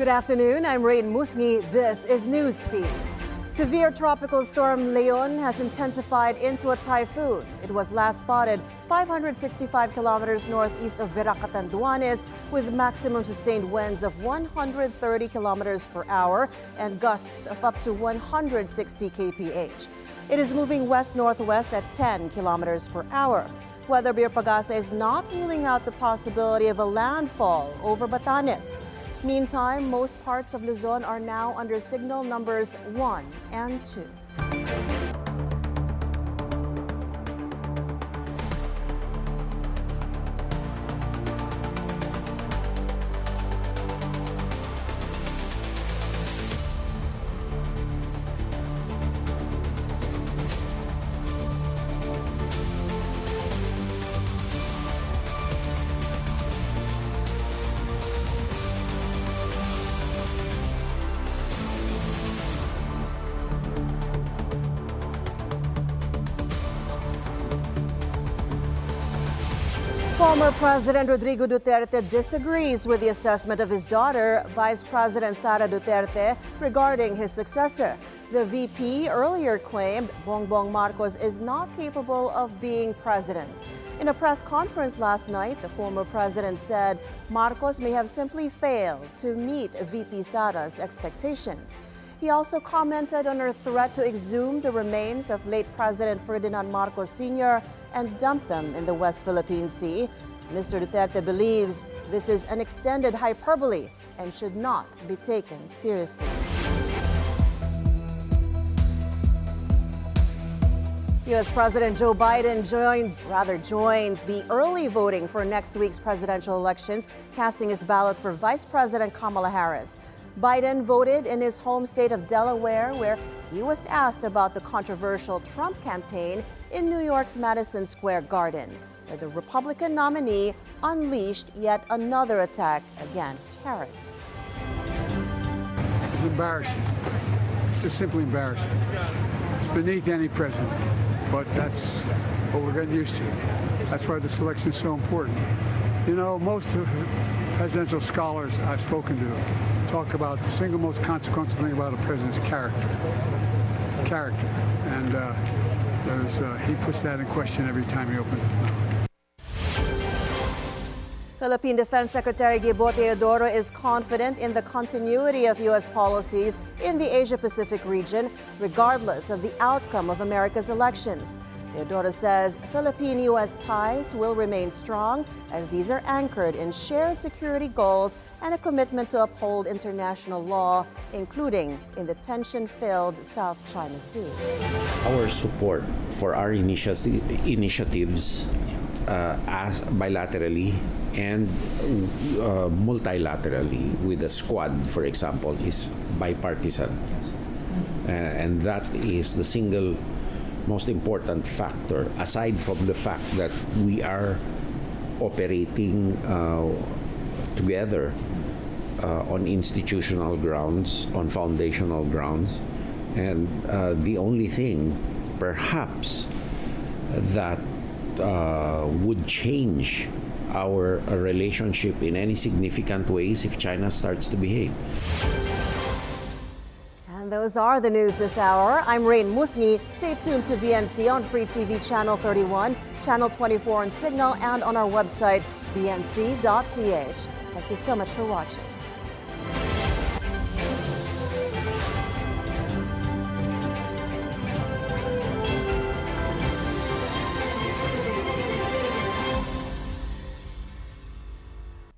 Good afternoon, I'm Raine Musñgi. This is Newsfeed. Severe tropical storm Leon has intensified into a typhoon. It was last spotted 565 kilometers northeast of Veracatanduanes with maximum sustained winds of 130 kilometers per hour and gusts of up to 160 kph. It is moving west-northwest at 10 kilometers per hour. Weather Bureau Pagasa is not ruling out the possibility of a landfall over Batanes. Meantime, most parts of Luzon are now under signal numbers 1 and 2. Former President Rodrigo Duterte disagrees with the assessment of his daughter, Vice President Sara Duterte, regarding his successor. The VP earlier claimed Bongbong Marcos is not capable of being president. In a press conference last night, the former president said Marcos may have simply failed to meet VP Sara's expectations. He also commented on her threat to exhume the remains of late President Ferdinand Marcos Sr. and dump them in the West Philippine Sea. Mr. Duterte believes this is an extended hyperbole and should not be taken seriously. U.S. President Joe Biden joins the early voting for next week's presidential elections, casting his ballot for Vice President Kamala Harris. Biden voted in his home state of Delaware, where he was asked about the controversial Trump campaign in New York's Madison Square Garden, where the Republican nominee unleashed yet another attack against Harris. It's embarrassing. Just simply embarrassing. It's beneath any president, but that's what we're getting used to. That's why this election is so important. You know, most of the presidential scholars I've spoken to talk about the single most consequential thing about a president's character. And he puts that in question every time he opens his mouth. Philippine Defense Secretary Gibo Teodoro is confident in the continuity of U.S. policies in the Asia-Pacific region, regardless of the outcome of America's elections. Teodoro says Philippine-U.S. ties will remain strong as these are anchored in shared security goals and a commitment to uphold international law, including in the tension-filled South China Sea. Our support for our initiatives as bilaterally and multilaterally with the Squad, for example, is bipartisan. And that is the single most important factor, aside from the fact that we are operating together on institutional grounds, on foundational grounds. And the only thing, perhaps, that would change our relationship in any significant ways if China starts to behave. And those are the news this hour. I'm Raine Musñgi. Stay tuned to BNC on Free TV Channel 31, Channel 24 on Cignal, and on our website, bnc.ph. Thank you so much for watching.